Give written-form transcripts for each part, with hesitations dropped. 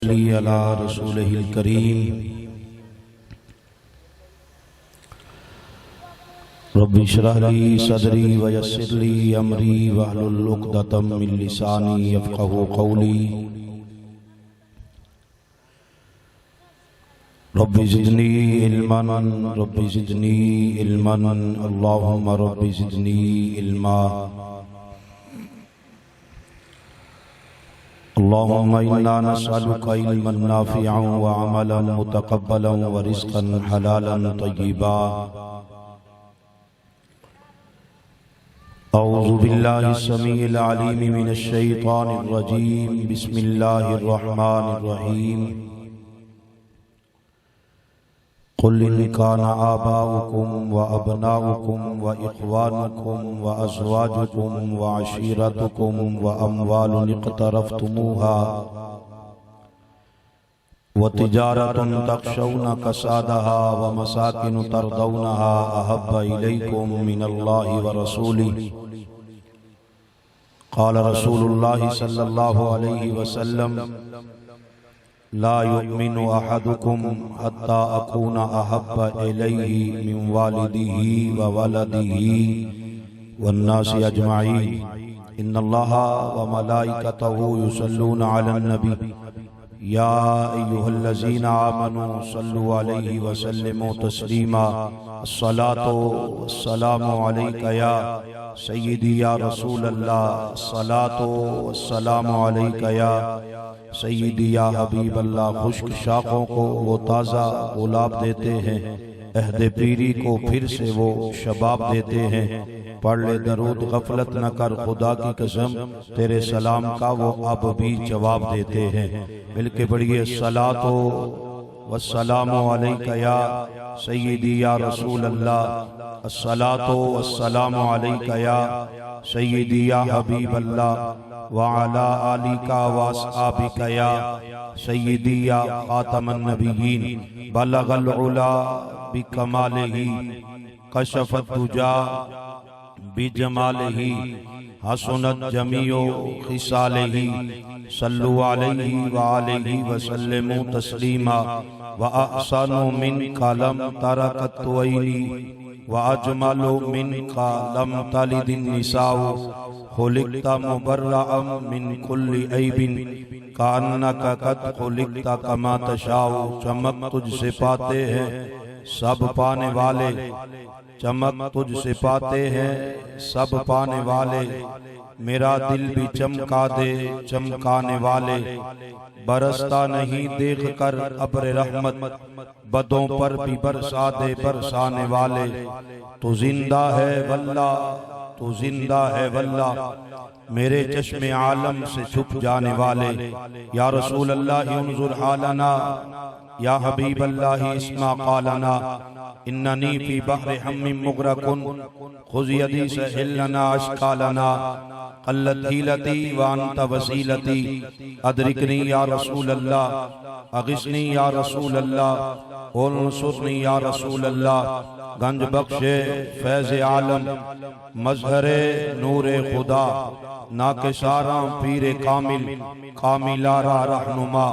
وصلی علی رسولہ الکریم رب اشرح لی صدری ویسر لی امری واحلل عقدۃ من لسانی یفقہوا قولی رب زدنی علما رب زدنی علما اللہم رب زدنی علما اللہم انا نسألک علما نافعا وعملا متقبلا ورزقا حلالا طیبا اعوذ باللہ السمیع العلیم من الشیطان الرجیم بسم اللہ الرحمن الرحیم قل ان کان آباؤکم وابناؤکم واخوانکم وازواجکم وعشیرتکم واموال اقترفتموها وتجارة تخشون كسادها ومساكن ترضونها أحب إليكم من الله ورسوله قال رسول الله صلى الله عليه وسلم لا يؤمن أحدكم حتى أكون أحب إليه من والده وولده والناس أجمعين إن الله وملائكته يصلون على النبي یا ایہا الذین آمنوا صلوا علیہ وسلموا تسلیما الصلاة والسلام علیک یا سیدی یا رسول اللہ الصلاة والسلام علیک یا سیدی یا حبیب اللہ خشک شاخوں کو وہ تازہ گلاب دیتے ہیں عہد پیری کو پھر سے وہ شباب دیتے ہیں پڑھ لے درود غفلت نہ کر خدا کی قسم تیرے سلام کا وہ اب بھی جواب دیتے ہیں مل کے پڑھیے الصلاۃ والسلام علیک یا سیدی یا رسول اللہ الصلاۃ والسلام علیک یا سیدی یا حبیب اللہ وعلی آلک واصحابک یا سیدی یا خاتم النبیین بلغ العلا بکمالہ کشف الدجا بجمالہ حسنت جمیع خصالہ صلو علیہ وآلہ وسلموا تسلیما وأحسن منک لم ترقت عینی وأجمل منک لم تلد النساء خلقت مبرئا من کل عیب کأنک قد خلقت کما تشاء چمک تجھ سے پاتے ہیں سب پانے والے چمک تجھ سے پاتے ہیں سب پانے والے میرا دل بھی چمکا دے چمکانے والے برستا نہیں دیکھ کر ابر رحمت بدوں پر بھی برسا دے برسانے والے تو زندہ ہے واللہ تو زندہ ہے واللہ میرے چشم عالم سے چھپ جانے والے یا رسول اللہ انظر حالنا یا حبیب اللہ اسمع قالنا اننی فی بحر ہم مغرق خذ یدی سہل لنا اشکالنا قلت حیلتی وانت وسیلتی ادرکنی یا رسول اللہ اغثنی یا رسول اللہ انصرنی یا رسول اللہ گنج بخش فیض عالم مظہر نور خدا ناکساراں پیر کامل کاملارا رہنما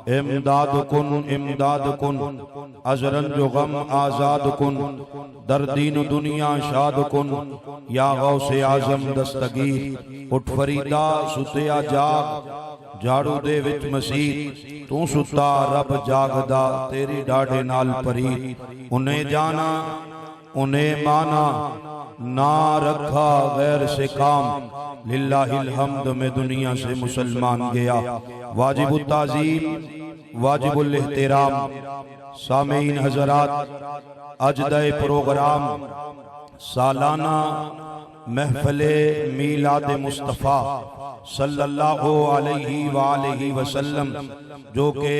امداد کن از رنج و غم آزاد کن در دین و دنیا شاد کن یا غوث اعظم دستگیر اٹھ فریدا ستیا جاگ جھاڑو دے وچ مسیح تو ستا رب جاگدا تیری ڈاڑھے نال پری انہیں جانا انہیں مانا نہ رکھا غیر سے کام للہ الحمد میں دنیا سے مسلمان گیا واجب التعظیم واجب الاحترام سامعین حضرات اجدہ پروگرام سالانہ محفل میلاد مصطفیٰ صلی اللہ علیہ وآلہ وسلم جو کہ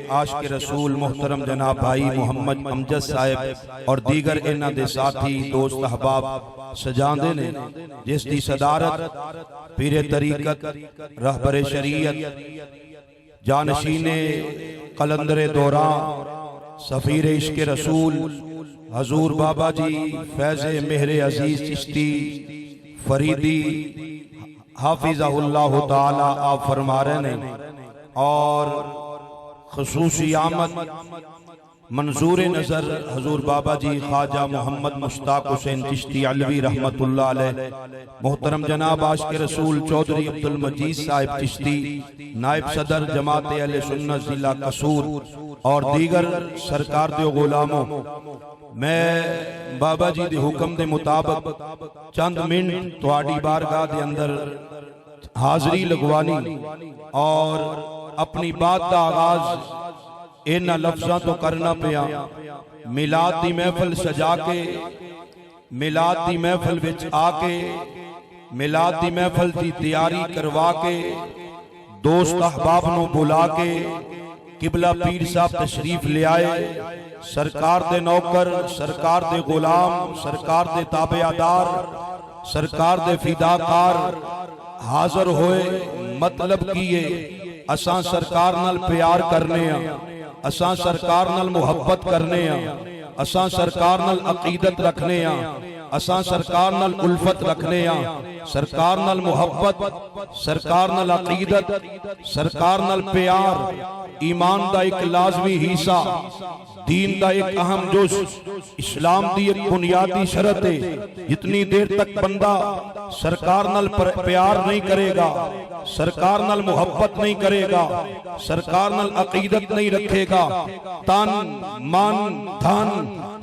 عاشق رسول محترم جناب بھائی محمد امجد صاحب اور دیگر انہاں دے ساتھی دوست احباب سجاندے نے جس دی صدارت پیر طریقت رہبر شریعت جانشین قلندر دوران سفیر عشق رسول حضور بابا جی فیض مہر عزیز چشتی فریدی حافظہ اللہ تعالی آپ فرما رہے ہیں اور خصوصی آمد منظور نظر حضور بابا جی خواجہ محمد مشتاق حسین چشتی علوی رحمت اللہ علیہ، محترم جناب عاشق رسول چودھری عبدالمجید صاحب چشتی نائب صدر جماعت اہل سنت ضلع قصور اور دیگر سرکار دے غلاموں، میں بابا جی دے حکم دے مطابق چند منٹ تواڈی بارگاہ دے اندر حاضری لگوانی اور اپنی بات دا آغاز انہاں لفظاں تو کرنا پیا۔ میلاد دی محفل سجا کے، میلاد دی محفل وچ آ کے، میلاد دی محفل دی تیاری کروا کے، دوست احباب نو بلا کے قبلہ پیر صاحب تشریف لے آئے، سرکار دے نوکر، سرکار دے غلام، سرکار دے تابعدار، سرکار دے فداکار حاضر ہوئے۔ مطلب کیے اساں سرکار نال پیار کرنے ہیں، اساں سرکار نال محبت کرنے ہیں، اساں سرکار نال عقیدت رکھنے ہیں، اساں سرکار نال الفت رکھنے ہیں، سرکار نال محبت، سرکار نال عقیدت، سرکار نال پیار ایمان دا ایک لازمی حصہ، دین دا ایک اہم جز، اسلام دی ایک بنیادی شرط ہے۔ جتنی دیر تک بندہ سرکار نال پیار نہیں کرے گا، سرکار نال محبت نہیں کرے گا، سرکار نال عقیدت نہیں رکھے گا، تن من دھن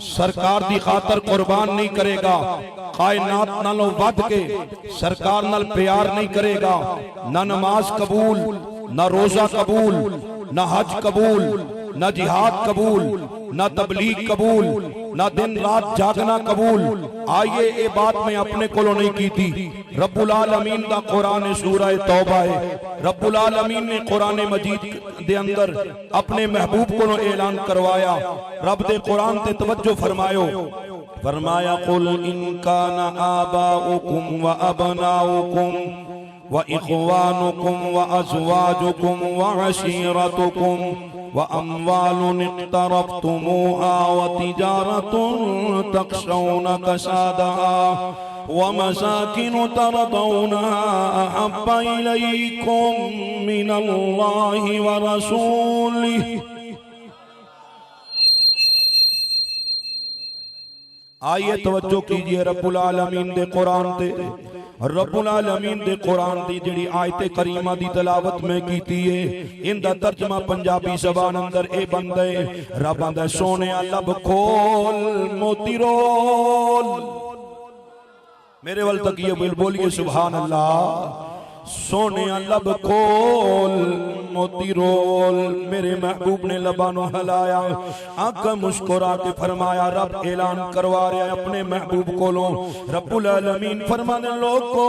سرکار دی خاطر قربان نہیں کرے گا، کائنات نالوں ود کے سرکار نال پیار نہیں کرے گا، نہ نماز قبول، نہ روزہ قبول، نہ حج قبول، نہ جہاد قبول، نہ تبلیغ قبول، نہ دن رات جاگنا قبول۔ آئیے اے بات میں اپنے کولوں نہیں کی تھی، رب العالمین دا قرآن سورہ توبہ ہے، رب العالمین نے قرآن مجید دے اندر اپنے محبوب کولوں اعلان کروایا۔ رب دے قرآن تے توجہ فرمایو، فرمایا قل ان کان آباؤکم و ابناؤکم وإخوانكم وأزواجكم وعشيرتكم وأموال اقترفتموها وتجارة تخشون كسادها ومساكن ترضونها أحب إليكم من الله ورسوله۔ آئیے توجہ کیجئے رب العالمین دے قرآن تے، رب العالمین دے قرآن دی جڑی آیت کریمہ دی تلاوت میں کیتی ہے، ان دا ترجمہ پنجابی زبان اندر اے بندے رب اندر سونے لب کھول موتی رول۔ میرے والتک یہ بولیے سبحان اللہ۔ سونے لب کھول موتی رول، میرے محبوب نے لبانو ہلایا، آنکھ مسکرا کے فرمایا، رب اعلان کروا رہے ہیں اپنے محبوب کولوں۔ رب العالمین فرمانے لوگو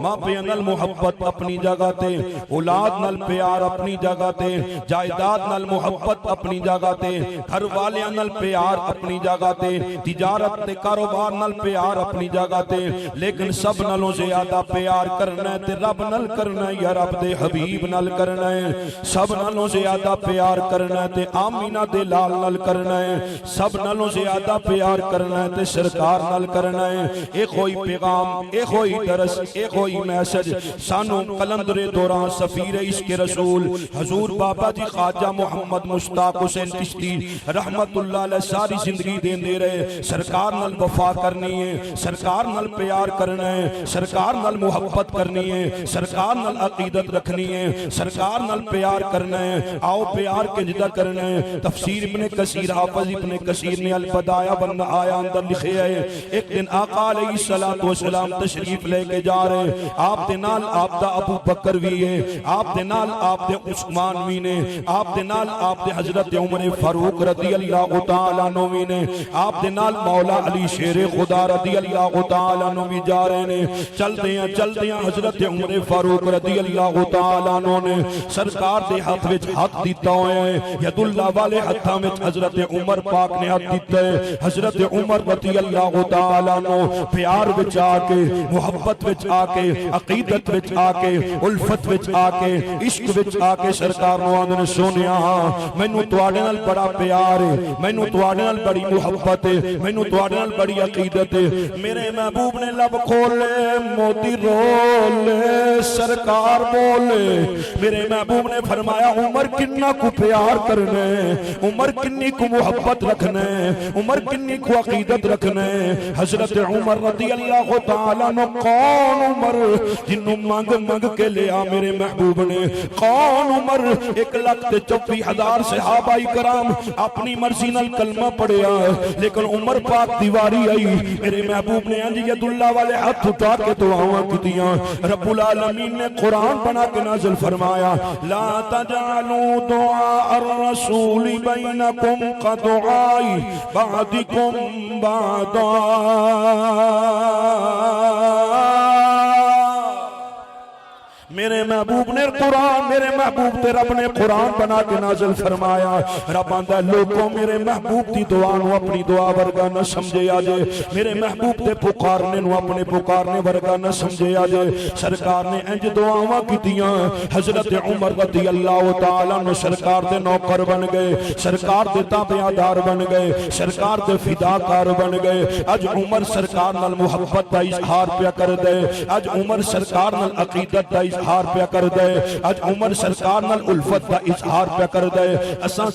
ماں پہ نال محبت اپنی جگہ تے، اولاد نال پیار اپنی جگہ تے، جائیداد نال محبت اپنی جگہ تے، گھر والیاں نال پیار اپنی جگہ تے، تجارت تے کاروبار نال پیار اپنی جگہ تے، لیکن سب نالوں زیادہ پیار کرنا ہے تے رب نال کرنا ہے یا رب دے حبیب نال کرنا ہے، سب نالوں زیادہ پیار کرنا ہے تے آمینہ دے لال نال کرنا ہے، سب نالوں زیادہ پیار کرنا ہے تے سرکار نال کرنا ہے۔ ایک ہوئی پیغام، ایک ہوئی درس، ایک ہوئی میسج سانو قلندر دوران سفیر عشق رسول حضور بابا جی خواجہ محمد مشتاق حسین چشتی رحمت اللہ علیہ ساری زندگی دین دے رہے۔ سرکار نال وفا کرنی ہے، سرکار نال پیار کرنا ہے، سرکار نال محبت کرنی ہے، سرکار نال عقیدت رکھنی ہے، سرکار نال پیار کرنا ہے۔ آؤ پیار کے جدہ کرنا ہے۔ تفسیر ابن کثیر حافظ ابن کثیر نے البدایہ بن آیا اندر لکھے ہے، ایک دن آقا علیہ السلام تشریف لے کے جا رہے، آپ دے نال آپ دا ابو بکر بھی ہے، آپ دے نال آپ دے عثمان بھی نے، آپ دے نال آپ دے حضرت عمر فاروق رضی اللہ تعالیٰ عنہ بھی نے، آپ دے نال مولا علی شیر خدا رضی اللہ تعالیٰ عنہ بھی جا رہے نے۔ چل دیاں حضرت عمر فاروق رضی اللہ تعالیٰ عنہ نے سرکار دے ہاتھ وچ ہاتھ دیتا ہوئے، ید اللہ والے ہاتھاں وچ حضرت عمر پاک نے ہاتھ دیتا ہے۔ حضرت عمر رضی اللہ تعالیٰ عنہ پیار وچ آ کے، محبت وچ آ کے، عقیدت وچ آ کے، الفت وچ آ کے، عشق وچ آ کے سرکار نو آندن سونیا مینوں تواڈے نال بڑا پیار ہے، مینوں تواڈے نال بڑی محبت ہے، مینوں تواڈے نال بڑی عقیدت ہے۔ میرے محبوب نے لب کھولے موتی رولے، سرکار بولے میرے محبوب نے فرمایا عمر کننا کو پیار کرنے، عمر کنی کو محبت رکھنے، عمر کنی کو عقیدت رکھنے۔ حضرت عمر رضی اللہ تعالیٰ عنہ کون عمر جنہوں مانگ مانگ کے لیا میرے محبوب نے، کون عمر 1,34,000 صحابہ کرام اپنی مرضی نال کلمہ پڑھیا لیکن عمر پاک دیواری آئی میرے محبوب نے انج ید اللہ والے ہاتھ اٹھا کے دعاواں کیتیاں، رب العالمین نے قرآن بنا کے نازل فرمایا لا تجعلوا دعاء الرسول بینکم کدعاء بعضکم بعضا۔ میرے محبوب نے قرآن، میرے محبوب تے رب نے قرآن بنا کے نازل فرمایا، رب آندہ لوگوں میرے محبوب دی دعا نو اپنی دعا ورگا نہ سمجھے آجے، میرے محبوب تے پکارنے نو اپنے پکارنے ورگا نہ سمجھے آجے۔ سرکار نے انج دعاواں کیتیاں، حضرت عمر رضی اللہ تعالیٰ نے سرکار دے نوکر بن گئے، سرکار دے تابعدار بن گئے، سرکار دے فداکار بن گئے۔ اج عمر سرکار نال محبت دا اظہار پیا کر دے، اج عمر سرکار نال عقیدت دا اظہار پیا کر دے، اج عمر سرکار نال الفت دا اظہار پیا کر دے۔ اساں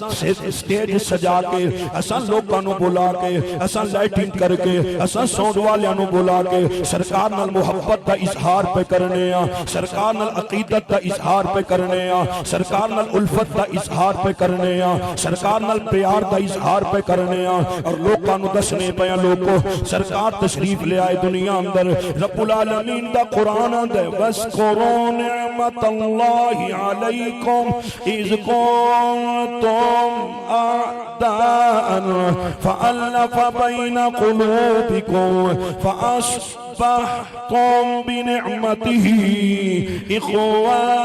سٹیج سجا کے، اساں لوکاں نو بلا کے، اساں لائٹنگ کر کے، اساں ساؤنڈ والیاں نو بلا کے سرکار نال محبت دا اظہار پہ کرنے آ، سرکار نال عقیدت دا اظہار پہ کرنے آ، سرکار نال الفت دا اظہار پہ کرنے آ، سرکار نال پیار دا اظہار پہ کرنے آ، اور لوکاں نو دسنے پیا لوکو سرکار تشریف لے آئے دنیا اندر۔ رب العالمین دا قرآن آندے وَاذْكُرُوا نعمت اللہ علیکم اذ کنتم اعداء فألف بین قلوبکم فأصبحتم بنعمته اخوانا۔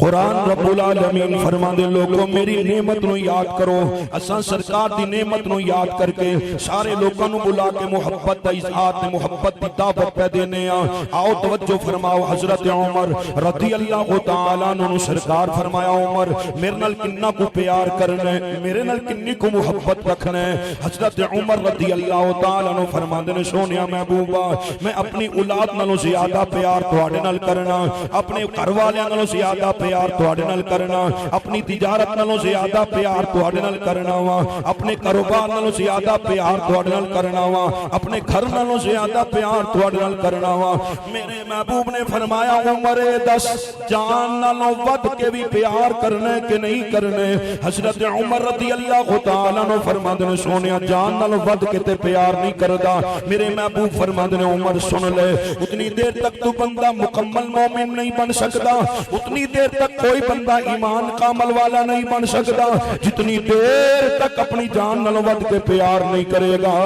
قرآن رب العالمین فرما دے لوگوں میری نعمت نو یاد کرو، اساں سرکار دی نعمت نو یاد کر کے سارے لوگوں نو بلا کے محبت دا اظہار تے محبت دی دعوت پہ دینے آؤ توجہ فرماؤ۔ حضرت عمر رضی اللہ تعالیٰ عنہ سرکار فرمایا عمر میرے نال کننا کو پیار کرنے، میرے نال کنی کو محبت رکھنے۔ حضرت عمر رضی اللہ تعالیٰ عنہ فرما دے سونیا محبوبہ میں اپنی اولاد نالوں زیادہ پیار تواڈے نال کرنا، اپنے گھر والیاں نالوں زیادہ پیار تواڈے نال کرنا، اپنی تجارت نالوں زیادہ پیار تواڈے نال کرنا وا، اپنے کاروبار نالوں زیادہ پیار تواڈے نال کرنا وا، اپنے گھر نالوں زیادہ پیار تواڈے نال کرنا وا۔ میرے محبوب نے فرمایا عمر دس جان نالوں ود کے بھی پیار کرنے کہ نہیں کرنے؟ حضرت عمر رضی اللہ تعالیٰ عنہ فرماندے نے سونیا جان نالوں ود کے تے پیار نہیں کردا۔ میرے محبوب فرماندے نے عمر سن لے اتنی دیر تک تو بندہ مکمل مومن نہیں بن سکتا، اتنی دیر تک کوئی بندہ ایمان کامل والا نہیں بن سکتا جتنی دیر تک اپنی جان نالوں ود کے پیار نہیں کرے گا۔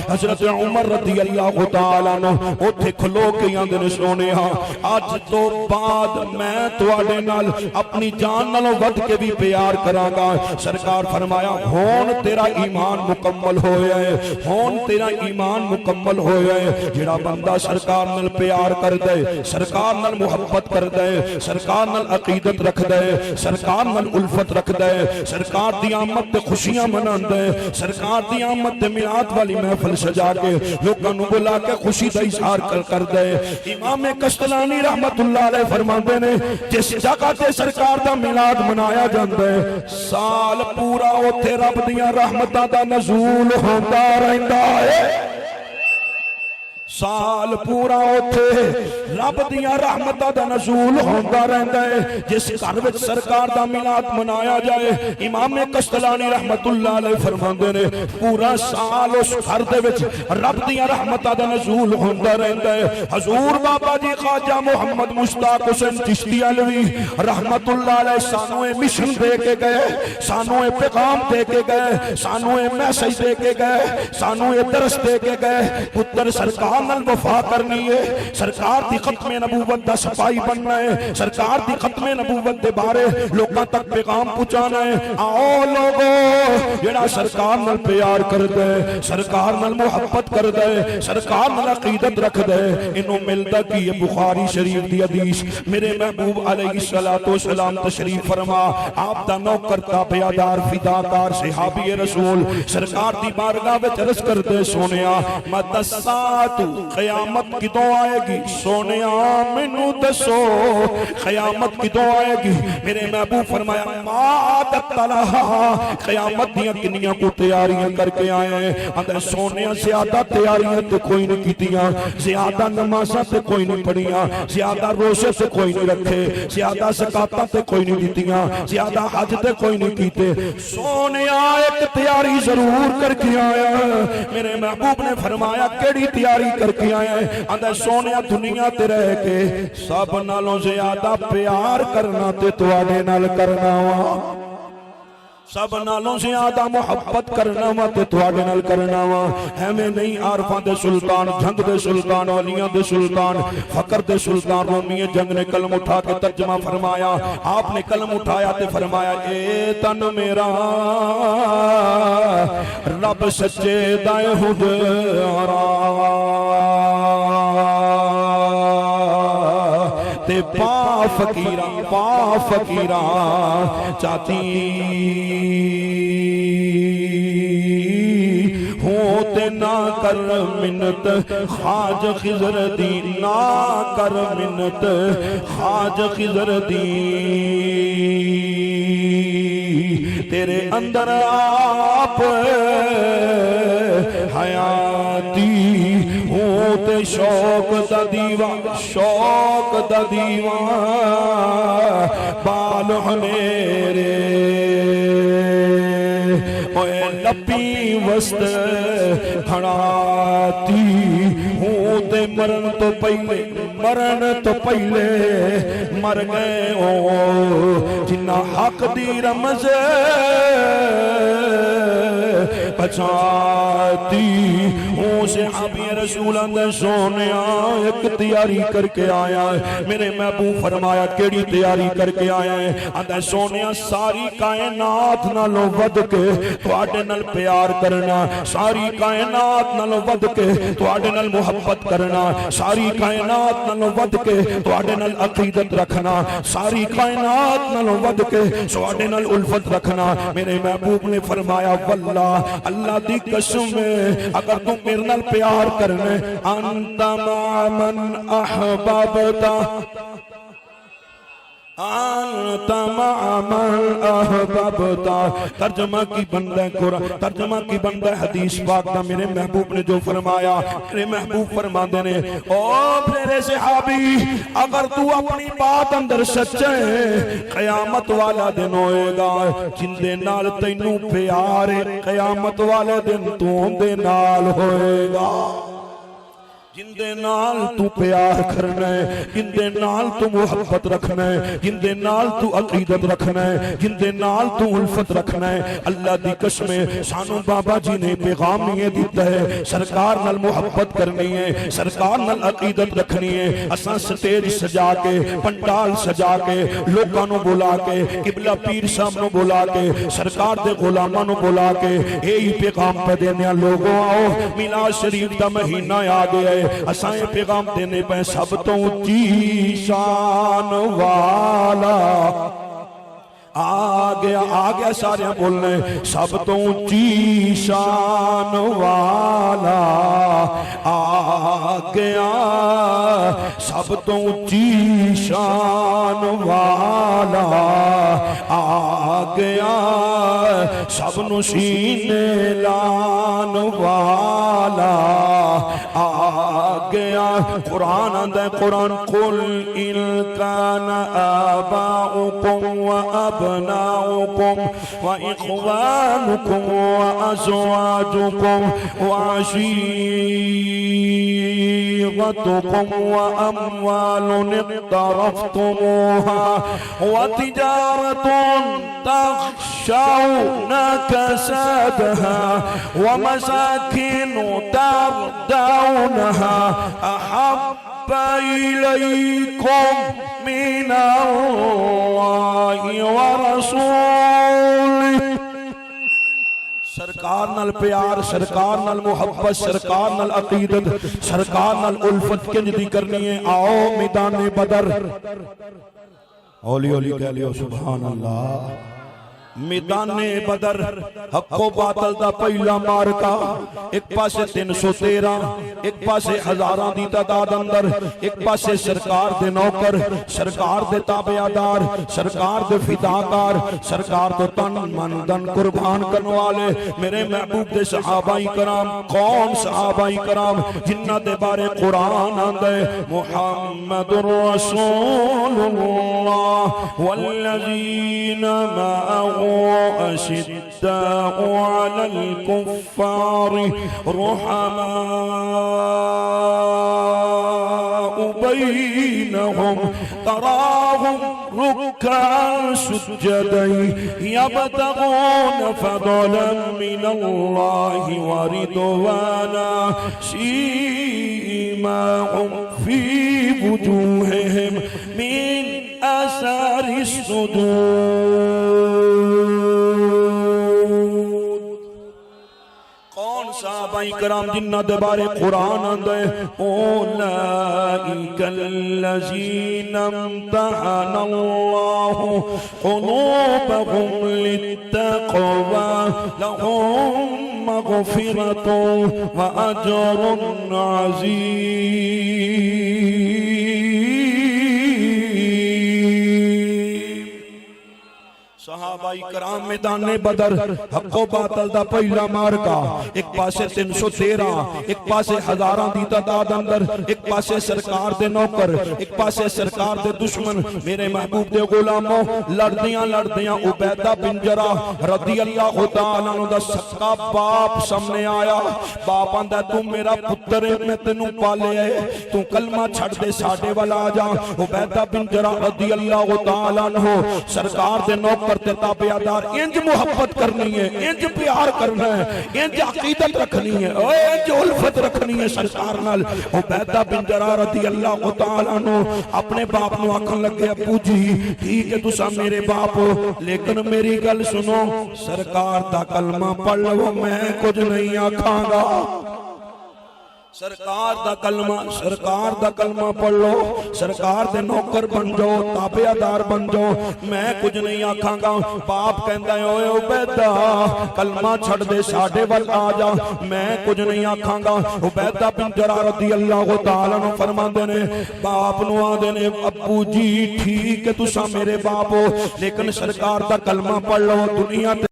حضرت عمر رضی اللہ تعالیٰ عنہ اوتھے کھلو کے آندے نے سونیا آج تو بعد میں تواڈے نال اپنی جان نالوں ود کے بھی پیار کراں گا۔ سرکار فرمایا ہون تیرا ایمان مکمل ہویا ہے، ہون تیرا ایمان مکمل ہویا ہے۔ جڑا بندہ سرکار نال پیار کر دے، سرکار نال محبت کر دے، سرکار نال عقیدت رکھ دے، سرکار نال الفت رکھ دے، سرکار دی آمد تے خوشیاں منان دے، سرکار دی آمد تے میلاد والی محفل سجا کے لوگاں نو بلا کے خوشی دا اظہار کر دے۔ امام کشتلانی رحمت اللہ علیہ فرماندے نے جس جگہ تے سرکار دا میلاد منایا جاندا ہے سال پورا اوتھے رب دیاں رحمتاں دا نزول ہوندا رہندا ہے، سال پورا اوتھے رب دیاں رحمتاں دا نزول ہوندا رہندا ہے۔ جس گھر وچ سرکار دا میلاد منایا جائے امام کشتلانی رحمت اللہ علیہ فرماندے نے پورا سال اس گھر دے وچ رب دیاں رحمتاں دا نزول ہوندا رہندا ہے۔ حضور بابا جی خواجہ محمد مشتاق حسین چشتی علوی رحمت اللہ علیہ سانو اے مشن دے کے گئے، سانو اے پیغام دے کے گئے، سانو اے میسج دے کے گئے، سانو اے درس دے کے گئے۔ پتر سرکار نال وفا کرنی ہے، سرکار دی ختم نبوت دا سپاہی بننا ہے، سرکار دی ختم نبوت دے بارے لوکاں تک پیغام پہنچانا ہے۔ آؤ لوگو جڑا سرکار نال پیار کر دے، سرکار نال محبت کر دے، سرکار نال عقیدت رکھ دے، انہوں ملتا کی یہ بخاری شریف دی حدیث۔ میرے محبوب علیہ السلام تشریف فرما، آپ دا نوکر تابعدار فداکار صحابی رسول سرکار دی بارگاہ وچ عرض کر دے سونیا مت الساعۃ قیامت کدوں آئے گی؟ سونیا مینوں دسو قیامت کدوں آئے گی؟ میرے محبوب فرمایا ما عادت لہا، قیامت دیاں کنیاں کو تیاریاں کر کے آئے ہیں۔ اندر سونیا زیادہ تیاریاں تے کوئی نہیں کیتیاں، زیادہ نمازاں تے کوئی نہیں پڑھیاں، زیادہ روزے سے کوئی نہیں رکھے، زیادہ زکاتاں تے کوئی نہیں دیتیاں، زیادہ حج تے کوئی نہیں کیتے۔ سونیا ایک تیاری ضرور کر کے آیا ہے۔ میرے محبوب نے فرمایا کیڑی تیاری کر کے آیا ہے؟ اندر سونیا دنیا تے رہ کے سب نالوں زیادہ پیار کرنا تے تواڈے نال کرنا وا، سب نالوں زیادہ محبت کرنا وا تے تواڈے نال کرنا وا۔ ہمیں نہیں عارفاں دے سلطان، جنگ دے سلطان، ولیاں دے سلطان، فقر دے سلطان رومی جنگ نے قلم اٹھا کے ترجمہ فرمایا۔ آپ نے قلم اٹھایا تے فرمایا اے تن میرا رب سچے دائے ہجرا تے پا فقیراں چاہتی ہوتے نہ کر منت خواج خضر دی، نہ کر منت خواج خضر دی، تیرے اندر آپ حیاتی ہوتے شوق دا دیوان، شوق دا دیوان بال میرے اوے لپی وسط کھڑاتی ہوتے مرن تو پہلے مر گئے او جنہ حق دی رمز بچاتی ہوں صحابی رسول اندر سونیا ایک تیاری کر کے آیا ہے۔ میرے محبوب فرمایا کیڑی تیاری کر کے آیا ہے؟ اندر سونیا ساری کائنات نالوں ود کے تواڈے نال پیار کرنا، ساری کائنات نالوں ود کے تواڈے نال محبت کرنا، ساری کائنات نالوں ود کے تواڈے نال عقیدت رکھنا، ساری کائنات نالوں ود کے تواڈے نال الفت رکھنا۔ میرے محبوب نے فرمایا واللہ اللہ دی قسم ہے اگر تم میرے نال پیار کرنے انت مع من احببتا، انت مع من احببتا، ترجمہ کی بندہ قرآن، ترجمہ کی بندہ حدیث پاک دا میرے محبوب نے جو فرمایا، میرے محبوب فرما دینے او میرے صحابی اگر تو اپنی بات اندر سچے قیامت والا دن ہوئے گا جن دے نال تینوں پیارے، قیامت والے دن تو دے نال ہوئے گا جن دے نال تو پیار کرنا ہے، جن دے نال تو محبت رکھنا ہے، جن دے نال تو عقیدت رکھنا ہے، جن دے نال تو الفت رکھنا ہے۔ اللہ دی قسم سانو بابا جی نے پیغام یہ دیتا ہے سرکار نال محبت کرنی ہے، سرکار نال عقیدت رکھنی ہے۔ اساں سٹیج سجا کے، پنڈال سجا کے، لوکاں نو بلا کے، قبلہ پیر صاحب نو بلا کے، سرکار دے غلاماں نو بلا کے یہی پیغام پہ دینے لوگوں آؤ میلاد شریف دا مہینہ آ گیا ہے، اسائیں پیغام دینے پہ سب تو اونچی شان والا آ گیا سارے بولنے سب تو اونچی شان والا آ گیا، سب تو اونچی شان والا آ گیا، سب نو سینے لان والا آ گیا۔ قرآن آندہ قرآن قل ان کان آباؤکم و ابناؤکم و اخوانکم و ازواجکم و عشیرتکم و اموال اقترفتموها و تجارت تخشون كسادها ومساكن ترضونها أحب إليكم من الله ورسوله. سرکار نال پیار، سرکار نال محبت، سرکار نال عقیدت، سرکار نال الفت کنج دی کرنی ہے. آؤ میدان بدر، اولی اولی کہہ لیو سبحان اللہ. میدان بدر حق و باطل دا پہلا مارکا. ایک پاسے 313، ایک پاسے ہزاراں دی تعداد اندر، ایک پاسے سرکار دے نوکر، سرکار دے تابعدار، سرکار دے فداکار، سرکار دے تن من دن قربان کرنے والے میرے محبوب دے صحابہ کرام، قوم صحابہ کرام جنہ دے بارے قرآن آندے محمد رسول اللہ والذین معه أشداء على الكفار رحماء بينهم تراهم ركعا سجدا يبتغون فضلا من الله ورضوانا سيماهم في وجوههم من آثار السجود. کون صحابہ کرام جنہ دے بارے قرآن آندے اولئک الذین امتحن اللہ قلوبهم للتقوى لهم مغفرۃ واجر عظیم. صحابہ کرام میدان بدر حق و باطل دا پہلا مارکا. ایک پاسے 313، ایک پاسے ہزاراں دی تعداد اندر، ایک پاسے سرکار دے نوکر، ایک پاسے سرکار دے دشمن میرے محبوب دے غلاموں. لڑدیاں لڑدیاں عبیدہ بن جراح رضی اللہ تعالیٰ عنہ دا سکا باپ سامنے آیا. باپ آندا تو میرا پتر ہے، میں تینوں پالے ہے، تو کلمہ چھڑ دے ساڈے والا آ جا. عبیدہ بن جراح رضی اللہ تعالیٰ عنہ سرکار دے نوکر تے تابعدار انج محبت کرنی ہے، انج پیار کرنا ہے، انج عقیدت رکھنی ہے، انج الفت رکھنی ہے سرکار نال. عبیدہ بن جراح رضی اللہ تعالیٰ عنہ اپنے باپ نو آکھن لگے ابو جی ٹھیک ہے تساں میرے باپ ہو لیکن میری گل سنو، سرکار دا کلمہ پڑھ لو میں کچھ نہیں آکھاں گا. سرکار دا کلمہ پڑھ لو، سرکار دے نوکر بن جاؤ، تابعدار بن جاؤ، میں کچھ نہیں آکھاں گا. باپ کہندا ہے اوے عبیدہ کلمہ چھڑ دے ساڈے ول آ جا، میں کچھ نہیں آکھاں گا. عبیدہ بن جراح رضی اللہ تعالیٰ عنہ فرماندے نے باپ نو آندے نے ابو جی ٹھیک ہے تساں میرے باپ ہو لیکن سرکار دا کلمہ پڑھ لو، دنیا تے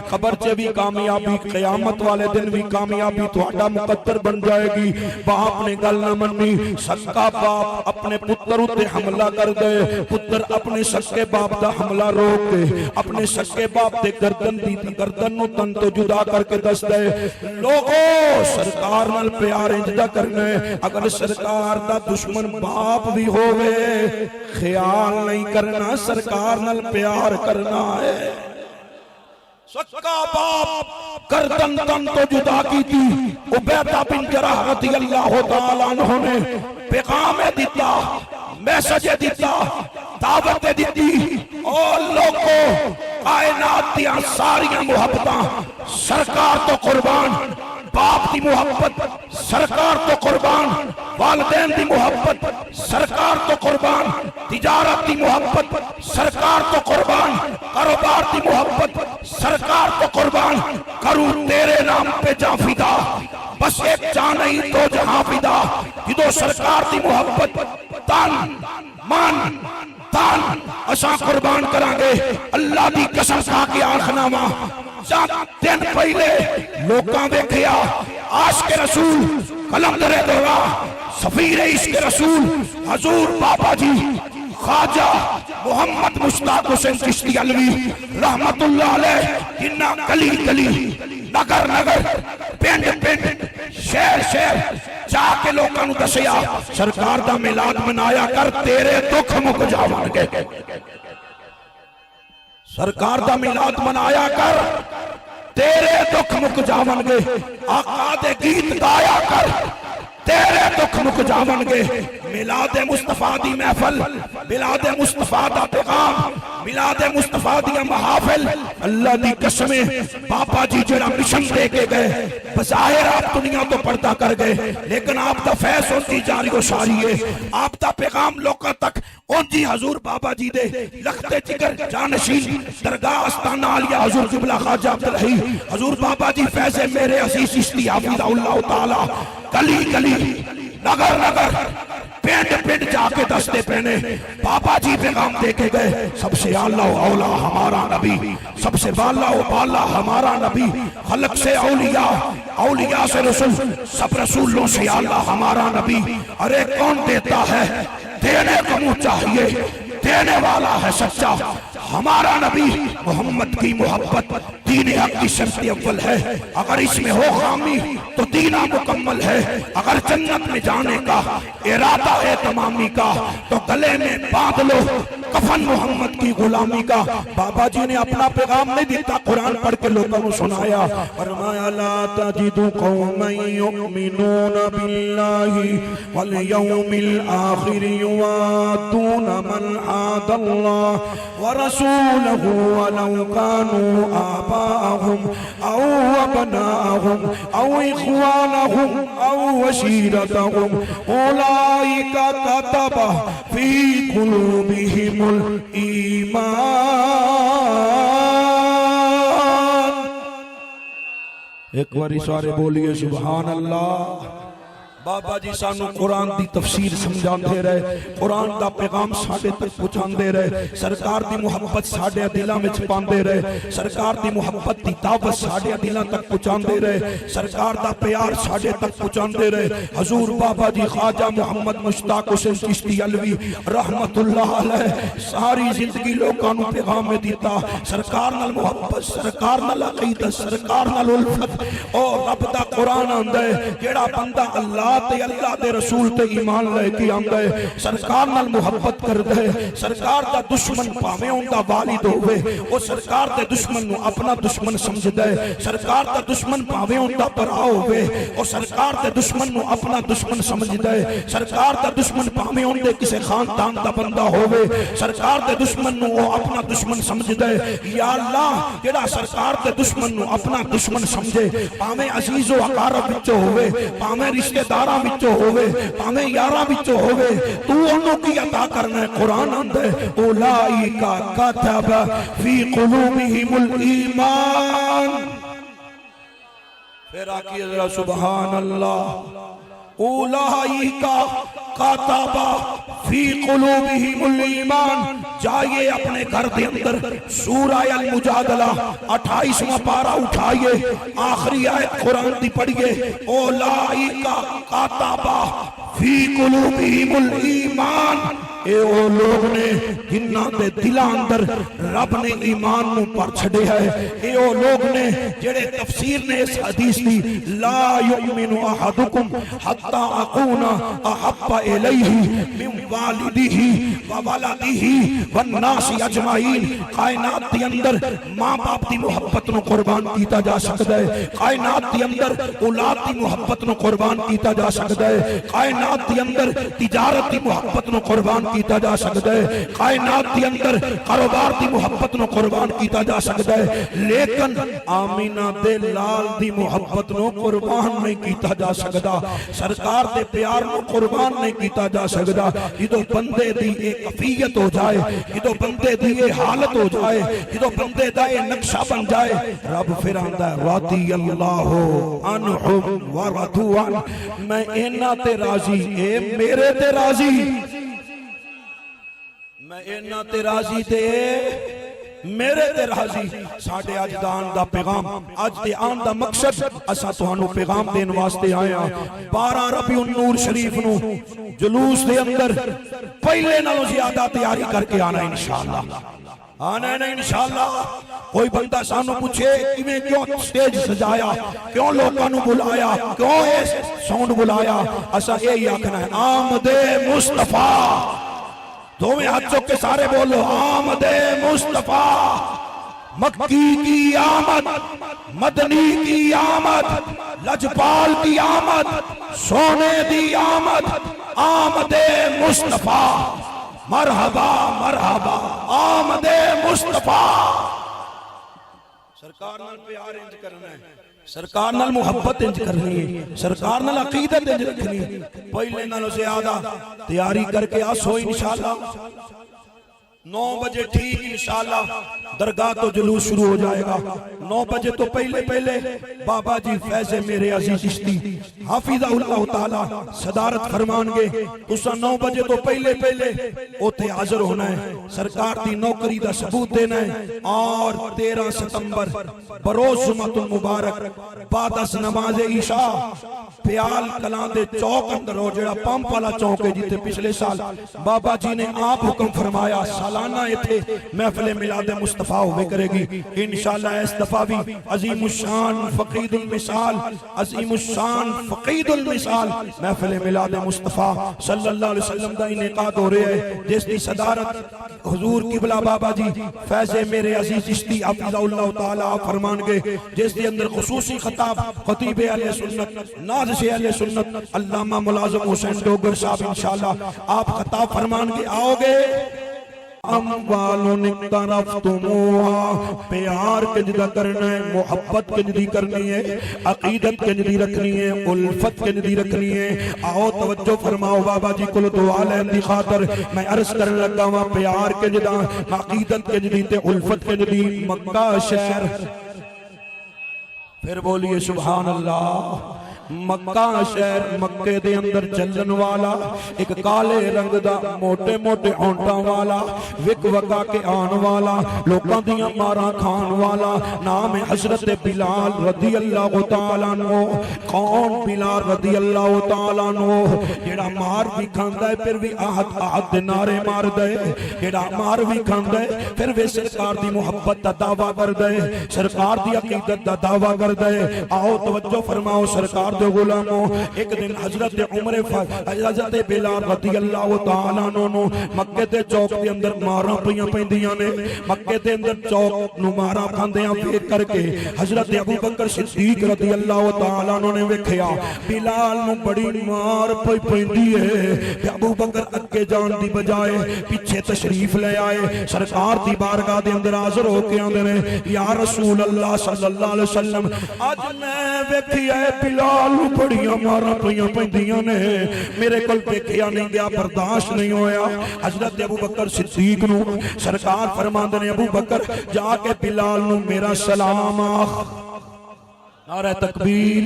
خبر چے بھی کامیابی، قیامت والے دن بھی کامیابی تہاڈا مقدر بن جائے گی. باپ نے گل نہ منی. سکا باپ اپنے پتر اتے حملہ کر دے. پتر اپنے سکے باپ دا حملہ روک دے، اپنے سکے باپ دے گردن نو تن تو جدا کر کے دس دے لوگو سرکار نال پیار انجدا کرنا ہے. اگر سرکار دا دشمن باپ بھی ہوئے خیال نہیں کرنا سرکار نال پیار کرنا ہے. سکا باپ گردن تن تو جدا کی تھی. عبیدہ بن جراح رضی اللہ تعالیٰ عنہ نے پیغام دیتا، میسج دیتا، دعوت دیتی. اور لوگوں کائنات دیا ساریاں محبتاں سرکار تو قربان، باپ دی محبت سرکار تو قربان، والدین دی محبت سرکار تو قربان، تجارت دی محبت سرکار تو قربان، کاروبار دی محبت سرکار تو قربان. کروں تیرے نام پہ جاں فدا، بس ایک جاں نہیں دو جہاں فدا. جدو سرکار دی محبت تن من تن اساں قربان کرانگے. اللہ دی قسم کھا کے آنکھنا ماں دن پہلے لوکاں دیکھیا عاشق رسول قلندر دورہ سفیر عشق رسول حضور بابا جی خواجہ محمد مشتاق حسین چشتی علوی رحمت اللہ علیہ جنہ گلی گلی نگر نگر پینڈ پینڈ شہر شہر جا کے لوکاں نو دسیا سرکار دا میلاد منایا کر تیرے دکھ مک جاون گے. سرکار دا میلاد منایا کر تیرے دکھ مک جاون گے. آقا دے گیت گایا کر تیرے دکھ مک جاون گے میلاد مصطفیٰ دی محفل میلاد مصطفیٰ دا پیغام میلاد مصطفیٰ دی محافل اللہ دی قسمیں بابا جی جڑا مشن دے کے گئے بظاہر آپ دنیا تو پردہ کر گئے لیکن آپ دا فیض ہوتی جاری و ساری ہے آپ دا پیغام لوگوں تک اونجی حضور بابا جی دے لخت جگر جانشین درگاہ استانہ عالیہ حضور قبلہ خواجہ عبدالحی حضور بابا جی فیض میرے عزیز چشتی حفظہ اللہ تعالی گلی گلی نگر نگر پینڈ پینڈ جا کے دستے پہنے بابا جی پیغام دے کے گئے سب سے اعلیٰ و اولا ہمارا نبی سب سے بالا و بالا ہمارا نبی خلق سے اولیاء اولیاء سے رسول سب رسولوں سے اعلیٰ ہمارا نبی ارے کون دیتا ہے دینے کو منہ چاہیے دینے والا ہے سچا ہمارا نبی محمد کی محبت دین حق کی شرط اول ہے اگر اس میں ہو خامی تو دینہ مکمل ہے اگر جنت میں جانے کا ارادہ ہے تمامی کا تو گلے میں باندھ لو کفن محمد کی غلامی کا بابا جی نے اپنا پیغام نہیں دیتا قرآن پڑھ کے لوگوں کو سنایا فرمایا لا تجد قوما یؤمنون باللہ والیوم الآخر یوادون من عاد اللہ ورسولہ ولو كانوا آباءهم أو أبناءهم أو إخوانهم أو وشيرتهم أولئك كتب في قلوبهم الإيمان ایک باری سارے بولیے سبحان اللہ بابا جی سانو قرآن دی تفسیر سمجھاندے رہے قرآن دا پیغام ساڑھے تک پہنچاندے رہے سرکار دی محبت ساڑھے دلاں میں چھپاندے رہے سرکار دی محبت دی دعوت ساڑھے دلاں تک پہنچاندے رہے سرکار دا پیار ساڑھے تک پہنچاندے رہے حضور بابا جی خواجہ محمد مشتاق حسین چشتی علوی رحمت اللہ علیہ ساری زندگی لوگوں نے پیغام میں دیتا سرکار نال محبت سرکار نال عقیدت سرکار نال الفت اور رب دا قرآن آندے جیڑا بندہ اللہ تے اللہ دے رسول تے ایمان لے کے آندہ ہے سرکار نال محبت کر دے سرکار دا دشمن پاویں اوندا والد ہوئے او سرکار دے دشمن نو اپنا دشمن سمجھ دے سرکار دا دشمن پاویں اوندا پرا ہوئے او سرکار دے دشمن نو اپنا دشمن سمجھ دے سرکار دا دشمن پاویں اوندے کسے خاندان دا بندہ ہوئے سرکار دے دشمن نو او اپنا دشمن سمجھ دے یا اللہ جڑا سرکار دے دشمن نو اپنا دشمن سمجھے پاویں عزیز و اقارب وچوں ہوئے پاویں رشتہ داراں وچوں ہوئے پاویں یاراں وچوں ہوئے تو انہوں کی عطا کرنا ہے قرآن آندے اولئک کتب فی قلوبہم الایمان پھر آکیے ذرا سبحان اللہ اولئک کتب فی قلوبہم الایمان جائیے اپنے گھر دے اندر سورہ المجادلہ 28واں پارہ اٹھائیے آخری آیت قرآن دی پڑھیے اولئک کتب فی قلوبہم الایمان اے او لوگ نے جنہ دے دلاں اندر رب نے ایمان نو پر چھڑے ہے اے او لوگ نے جڑے تفسیر نے اس حدیث دی لا یؤمن احدکم حتی اکون احب الیہ من والدہ وولدہ والناس اجمعین کائنات دی اندر ماں باپ دی محبت نو قربان کیتا جا سکتا ہے کائنات دی اندر اولاد دی محبت نو قربان کیتا جا سکتا ہے کائنات دی اندر تجارت دی محبت نو قربان کیتا جا سکتا ہے کائنات دی اندر کاروبار دی محبت نو قربان کیتا جا سکتا ہے لیکن آمینہ دے لال دی محبت نو قربان نہیں کیتا جا سکتا سرکار دے پیار نو قربان نہیں کیتا جا سکتا جدو بندے دی ایک کفیت ہو جائے جدو بندے دی ایک حالت ہو جائے جدو بندے دا ایک نقشہ بن جائے رب پھر آندہ ہے رضی اللہ عنہم ورضوان میں اینا تے راضی اے میرے تے راضی میں اینا تے راضی تے میرے تے راضی ساڑھے آج دان دا پیغام آج دے آن دا مقصد اسا توانو پیغام دین واسطے آیا 12 ربیع النور شریف نو جلوس دے اندر پہلے نالوں زیادہ تیاری کر کے آنا انشاءاللہ آنا ہے نا انشاءاللہ کوئی بندہ سانو پوچھے کہ کیوں سٹیج سجایا کیوں لوگوں نے بلایا کیوں اس ساؤنڈ بلایا اسا یہی آکھنا ہے آمد مصطفیٰ دو میں ہاتھ چوک کے سارے بولو آمد مصطفیٰ مکی کی آمد، مدنی کی آمد، لجپال کی آمد، سونے دی آمد، آمد مصطفیٰ، مرحبا مرحبا آمد مصطفیٰ۔ سرکار نال پیار انج کرنا ہے، سرکار نال محبت انج کرنی ہے، سرکار نال عقیدت انج رکھنی ہے۔ پہلے نالوں زیادہ تیاری کر کے آسو انشاءاللہ 9 بجے ٹھیک انشاءاللہ درگاہ تو جلوس شروع ہو جائے گا۔ 9 بجے تو پہلے بابا جی فیض میرے عزیز چشتی حافظہ اللہ تعالی صدارت فرمان گے، تسا 9 بجے تو پہلے اوتے حاضر ہونا ہے، سرکار دی نوکری دا ثبوت دینا ہے۔ اور 13 ستمبر بروز جمعۃ المبارک بعد از نماز عشاء پیال کلاں دے چوک اندر ہو، جڑا پمپ والا چوک ہے جتے پچھلے سال بابا جی نے آپ حکم فرمایا سالانہ ایتھے محفل میلاد مصطفیٰ ہوئے کرے گی انشاءاللہ۔ اس دفعہ بھی عظیم الشان فقید المثال، عظیم الشان فقید المثال محفل میلاد مصطفیٰ صلی اللہ علیہ وسلم دا انعقاد ہو رہے ہیں، جس دی صدارت حضور قبلہ بابا جی فیض میرے عزیز چشتی حفظہ اللہ تعالی فرمان گے، جس دی اندر خصوصی خطاب خطیب اہل سنت نازش اہل سنت علامہ ملازم حسین ڈوگر صاحب انشاءاللہ آپ خطاب فرمان گے۔ آؤ گے اموالن اقترفتموها، پیار کنجدہ کرنا ہے، محبت کنجدی کرنی ہے، عقیدت کنجدی رکھنی ہے، الفت کنجدی رکھنی ہے۔ آؤ توجہ فرماؤ بابا جی کو دعا لین دی خاطر میں عرض کرنے لگا ہوں، پیار کنجدہ، عقیدت کنجدی تے الفت کنجدی مکہ شہر۔ پھر بولیے سبحان اللہ۔ مکہ شہر، مکے دے اندر چلن والا ایک کالے رنگ دا موٹے موٹے ہونٹاں والا، وک وکا کے آن والا، لوکاں دیاں ماراں کھان والا، نام حضرت بلال رضی اللہ تعالیٰ عنہ۔ کون بلال رضی اللہ تعالیٰ عنہ؟ جیڑا مار بھی کھاندا ہے پھر بھی آہد آہد دے نعرے مار دے، جیڑا مار بھی کھاندا ہے پھر بھی سرکار دی محبت دا دعویٰ کر دے، سرکار دی عقیدت دا دعویٰ کر دے۔ آؤ توجہ فرماؤ سرکار دے غلاموں، ایک دن حضرت عمر حضرت بلال رضی اللہ تعالیٰ عنہ مکے دے چوک دے اندر ماراں پیاں پیندیاں نے، مکے دے اندر چوک نو ماراں کھاندیاں پھیر کر کے حضرت ابو بکر صدیق رضی اللہ تعالیٰ عنہ نے ویکھیا بلال نو بڑی مار پئی پیندی ہے، کہ ابو بکر اگے جان دی بجائے پیچھے تشریف لے آئے، سرکار دی بارگاہ دے اندر حاضر ہو کے آندے نے، یا رسول اللہ صلی اللہ علیہ وسلم اج میں ویکھیا ہے بلال بڑیاں مارا پڑیاں پیندیاں نے، میرے کل دیکھیا نہیں گیا، برداشت نہیں ہویا۔ حضرت ابو بکر صدیق نو سرکار فرماندے نے ابو بکر جا کے بلال نو میرا سلام آخ۔ نعرہ تکبیر،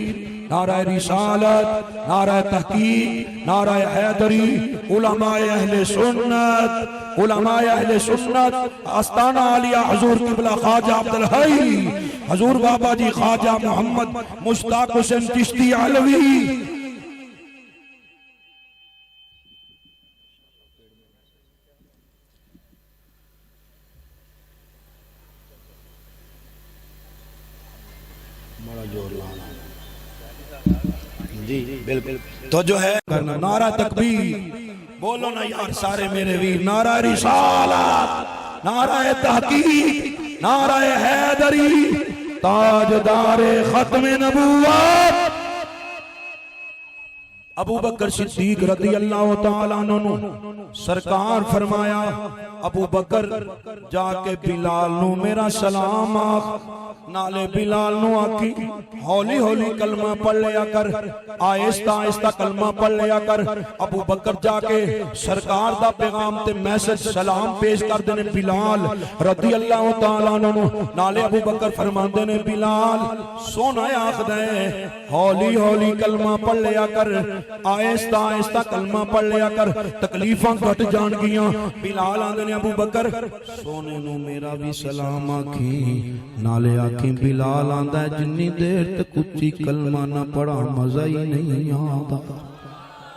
نعرہ رسالت، نعرہ تحقیق، نعرہ حیدری، علماء اہل سنت، علماء اہل سنت، آستانہ عالیہ حضور قبلہ خواجہ عبدالحی، حضور بابا جی خواجہ محمد مشتاق حسین چشتی علوی۔ جی بالکل تو جو ہے نعرہ تکبیر بولو نا یار سارے میرے ویر، نعرہ رسالت، نعرہ تحقیق، نعرہ حیدری، تاجدار ختم نبوت ابو بکر صدیق رضی اللہ تعالیٰ عنہ سرکار فرمایا ابو بکر جا کے بلال نو میرا سلام آخ، نالے بلال نو آکی ہولی ہولی کلمہ پڑھ لیا کر، آہستہ آہستہ کلمہ پڑھ لیا کر۔ ابو بکر جا کے سرکار دا پیغام تے میسج سلام پیش کر دینے بلال رضی اللہ تعالیٰ عنہ، نالے ابو بکر فرماندے نے بلال سونا آخ دے ہولی ہولی کلمہ پڑھ لیا کر، آہستہ آہستہ کلمہ پڑھ لیا کر، تکلیفاں گھٹ جان گیاں۔ بلال آندے نے ابو بکر سونے نو میرا بھی سلام آکھی، نالے آکھی بلال آندہ ہے جنی دیر تک اچھی کلمہ نہ پڑھا مزہ ہی نہیں آتا۔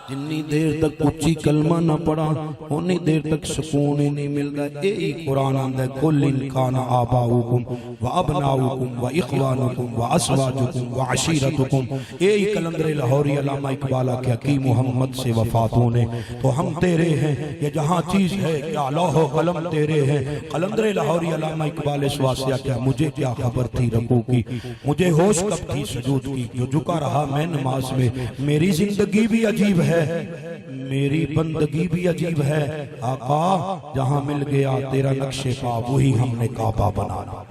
جنی دیر تک اچھی کلمہ نہ پڑھا انی دیر تک سکون ہی نہیں ملتا. اے قرآن آندہ ہے کل انکان آباؤکم و ابناؤکم و اخوانکم و ازواجکم و عشیرتکم. اے کلندر لاہوری علامہ اقبالہ کے حکیم محمد سے وفات ہونے تو ہم تیرے ہیں. یہ جہاں چیز ہے کیا لوح و قلم تیرے ہیں. قلندر لاہوری علامہ اقبال اس واسطہ کیا مجھے کیا خبر تھی رکوع کی, مجھے ہوش کب تھی سجود کی. جو جھکا رہا میں نماز میں, میری زندگی بھی عجیب ہے میری بندگی بھی عجیب ہے. آقا جہاں مل گیا تیرا نقش پا وہی ہم نے کعبہ بنانا.